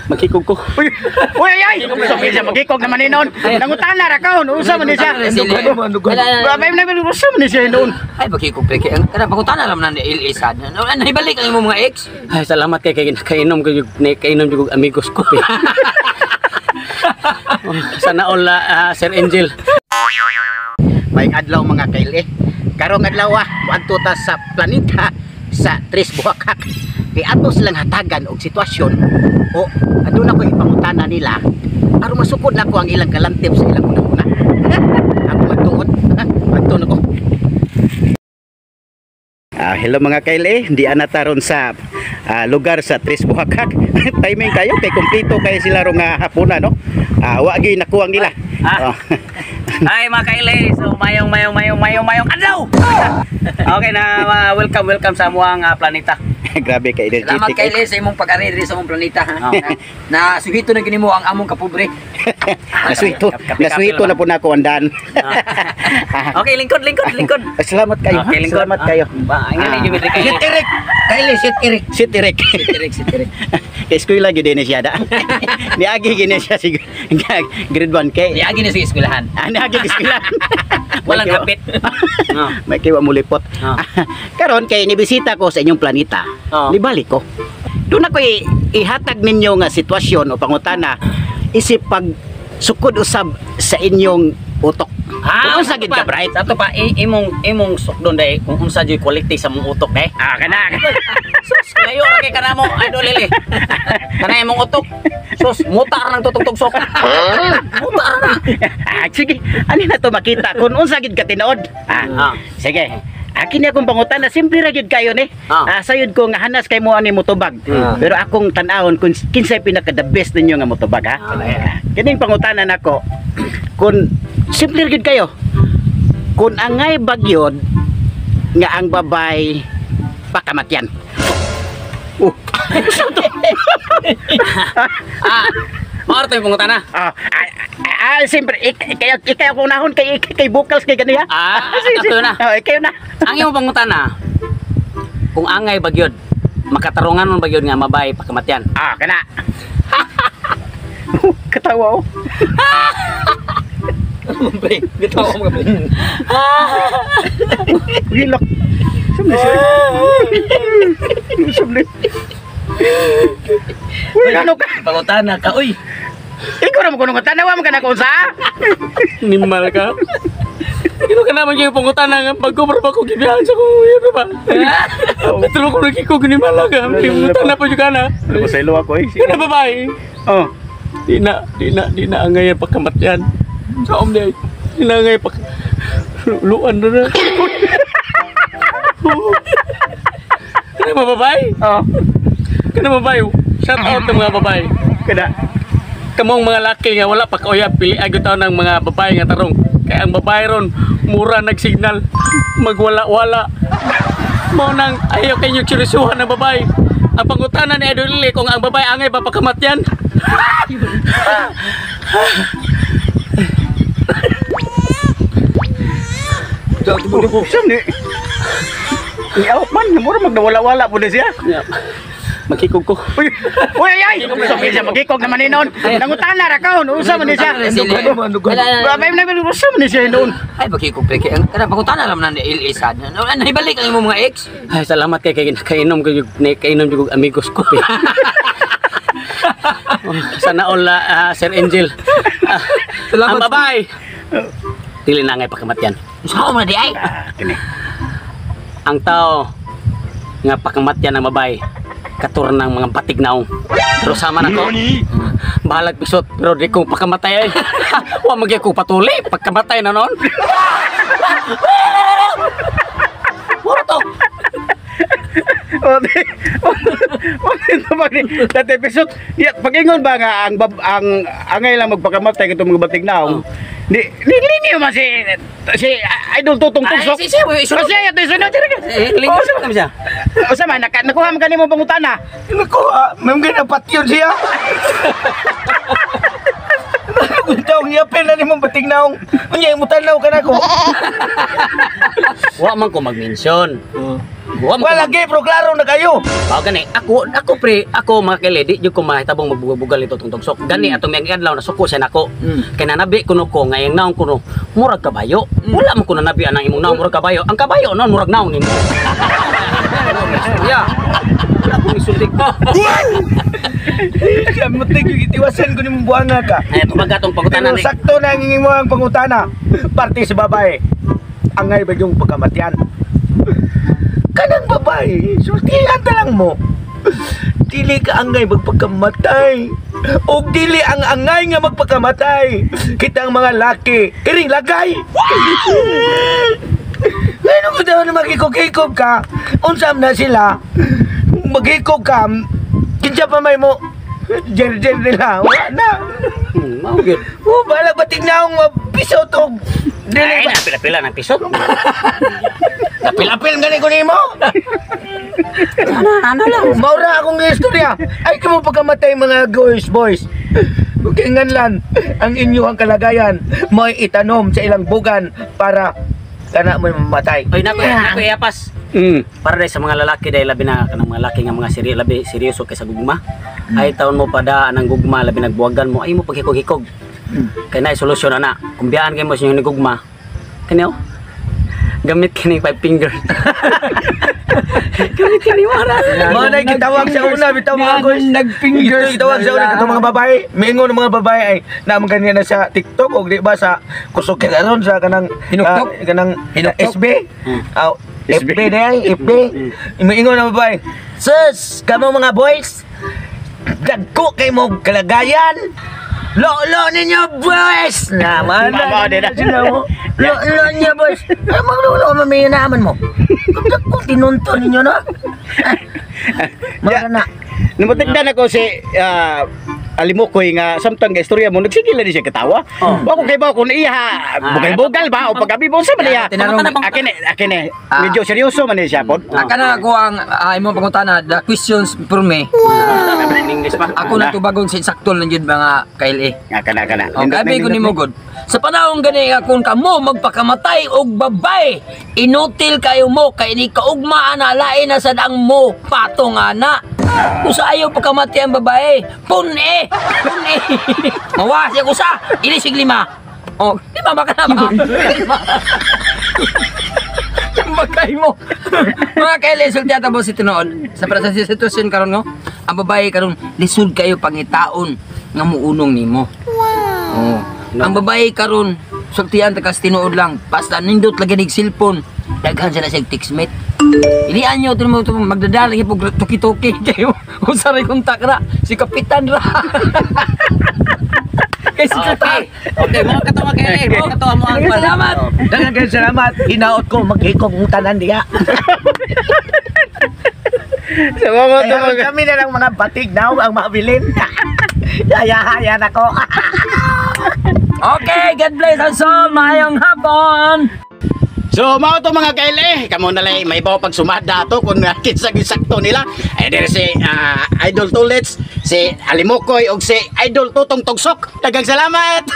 Magkikog ko. Uy, ay! Magkikog naman ni noon. Nangutana ra ka, usa man ni siya. Babay na pero usa man ni siya noon. Ay, magkikog pre. Kana pangutana naman na LA sad. Nahibalik ang imong mga ex. Ay, salamat kay kainom ko yung amigos ko. Sana all Sir Angel. May adlaw mga kaili. Karong adlaw adto ta sa planeta sa Tres Buhakak. Kay ato silang hatagan og sitwasyon o aduna ko ipangutana nila aron masukod na ko ang ilang kalantip sa ilang una-una. Ako magtuod. Magtuon ako. Hello mga kaili, di anataron sa lugar sa Tres Buhakak. Timing kayo kay kompleto kay sila ro nga hapuna no. Wa gyud nakuha nila. Hi mga kaili, so mayong adlaw. Okay na, welcome sa amuang planeta. Grabe kay energetic. Salamat kaili sa imong pag-ari diri sa among planeta ha. Na suhito na gini mo ang among kapobre. Nasuhito na po na ako andan. Okay, lingkod. Salamat kayo. Salamat kayo. Ingani gyud kaili. Sit Eric. Kay eskwela gyud ni siya da. Niagi gini siya sig grade 1 kay. Niagi na sa eskwelahan. Niagi eskwelahan. Walang kapit. May kiwa mo lipot. Karon kay nibisita ko sa inyong planeta. Nibalik ko. Doon ako ihatag ninyo nga sitwasyon o pangutana isip pag sukod usab sa inyong utok. Kung unsa gid ka bright? Sato pa imong sukdon dai kung unsa jud quality sa mong utok dai. Kana. Sus, layo ra kay kanamo idol lili. Kana imong utok. Sus, muta ra nang tutugtugsok. Muta ra. Sige, ani na to makita kung unsa gid ka tinuod. Sige. Akin akong pangutana simple ra gyud kayo ni. Sayod ko nga hanas kay mo ani motobag. Pero akong tan-awon kung kinsay pinaka the best ninyo nga motobag ha. Kining pangutana nako kung simple gyud kayo. Kung angay bagyod nga ang babay pakamatyan. Maorto yung pangutana. Siyempre, ikaw kung nahon kay vocals kay ganiya. Ato na. Ikaw na. Ang iyong pangutana, kung angay bagyod, makatarungan mo bagyod nga mabay pagkamatyan. Kana. Katawa ko. Gitawa mo ka. Gilak. Sumli siya. Sumli. Uy, ano ka? Pangutana ka, uy. Ikaw na mo kunong tanawa mo ka na kung sa? Nimal ka. Ito ka naman yung pangutana nga pagkubra pa ko gibihan sa kong yun ba? Ito ko nagkikog ni Malaga. Pangutana pa juga na. Masaylo ako eh. Kaya na babae. Di na angay pagkamatyan. Sa day. Di na angay luan na na. Kaya na babae? Kaya na babae? Shout out ng mga babae. Kada. Kamong mga laki nga wala pa kauyab pili agud taw ng mga babae nga tarong. Kaya ang babae ron mura nagsignal magwala-wala. Mao nang ayaw kayo seryosohan ng babae. Ang pangutana ni Idol Lili kung ang babae angay ba pagkamatyan. Jauh tiba di ni. Ni awak man mura magdawala-wala pud siya. Magkikog ko. Uy, ay! Magkikog naman ni noon. Nangutana ra ka, usa man ni siya. Babay na pero usa man ni siya noon. Ay, magkikog pre. Kana pangutana naman na LA sad. Nahibalik ang imong mga ex. Ay, salamat kay kainom ko yung amigos ko. Sana all Sir Angel. Ang babae. Dili na ngay pagkamatyan. Sao man di ay? Ang tao nga pagkamatyan ng babae katur ng mga batignaong. Pero sama na ko. Bahalag pisot pero di ko pagkamatay ay. Wa magya ko patuli pagkamatay na noon. Puro to. Dati episode, pag-ingon ba nga ang angay lang magpakamatay katong mga batignaong. Di niyo man si Idol Tutong Tugsok. Kasi ato isunod talaga. Lingkod sa kami siya. O sama nakuha man kanimo pangutana. Nakuha, may mga napatyon siya. Taong yapin na ni mong batignaong. Unya mo tanaw ka na ko. Wa man ko mag-mention. Wala lagi, pero klaro na kayo. Gani, ako pre, ako mga kaili, di ko mahitabong magbubugal nito tong tugsok. Gani atong may adlaw na suko siya nako. Kay nanabi kuno ko ngayong naong kuno murag kabayo. Wala man kuno nabi anang imong naong murag kabayo. Ang kabayo non murag naong nimo. Ya. Wala ko isultik. Kamutik yung itiwasan ko ni mong buhanga ka. Ay tumaga tong pangutana Pero ni. sakto na ang mo ang pangutana. Parte sa babae. Angay ba yung pagkamatian? Kanang babae, sultihan talang mo. Dili ka angay magpagkamatay. O dili ang angay nga magpagkamatay. Kita ang mga laki. Kiring lagay. Ngayon ko daw na magikog-ikog ka. Unsam na sila. Magikog ka. Kinsa pa may mo. Jer-jer nila. Wala na. Mao gyud. Balag bating na akong mapisot o. Ay, napila-pila ng pisot. Napil-apil nga ko nimo. Ano lang. Maura akong istorya. Ay kamo pagkamatay mga boys. Bukinganlan ang inyong kalagayan mo itanom sa ilang bugan para kana mo mamatay. Oy nako iyapas. Para dahil sa mga lalaki dahil labi na kanang mga lalaki nga mga labi seryoso kaysa gugma. Ay taon mo pada anang gugma labi nagbuwagan mo ay mo paghikog-hikog. Kay na solusyon ana. Kung biyaan kay mo sa inyong gugma. Kaniyo? Gamit kini 5 fingers. Gamit kini mara. Manay gitawag sa una bitaw mga boys. Nag-fingers gitawag sa una katong mga babae. Mingon ng mga babae ay naman ganyan na sa TikTok o di ba sa kusog karon sa kanang Hinuktok? kanang Hinuktok? SB. FB na yan, FB. Imingon ng babae. Sus, kamo mga boys. Dagko kay mo kalagayan. Lo ninyo boys. Naman Mama, na sila mo. Lo ninyo boys. Ay maglulo mamiyo naman mo. Kung tinunto ninyo na. Mga na. Namutigdan ako si Alimokoy nga samtang nga istorya mo nagsigil na di siya katawa. Wa ko kay ba kun iya bugal-bugal ba o pagabi mo sa man niya. Tinanong- Akin medyo seryoso man niya pod. Kana ako ang imong pangutana, the questions for me. In English pa. Ako na tubagong si saktol ng jud mga kaili. Kana. O gabi ko nimo god. Sa panahon gani akong kamo magpakamatay og babay, inutil kayo mo kay ni kaugma ana lain na sad ang mo patong ana. Kung sa ayaw pagkamatay ang babae, pune! Mawasi ako sa, ilisig 5. Oh, 5 ba ka na ba? Bagay mo. Mga kaili, sultiata mo si Tinood. Sa para sa sitwasyon karon no, ang babae karon lisod kayo pangitaon nga muunong nimo. Oh. Ang babae karon sultian ta kas Tinood lang. Basta nindot lagi nig cellphone. Daghan sila sa textmate. Ilian nyo mo magdadala po tuki-tuki kayo. Usaray kontak na si Kapitan ra. Kay sekretar. Okay, mo katawa kay mo katawa mo ang Salamat. Daghang salamat. Hinaot ko maghikog ng tanan diha. Salamat Ay, kami na lang mga batig daw ang mabilin. Yaya-haya na ko. Okay, God bless us all. Mayong hapon. So mao to mga kaili, kamo na lay may bawa pag sumada to kung kinsa gisakto nila. Ay dire si Idol Tulets, si Alimokoy og si Idol Tutong Tugsok. Daghang salamat.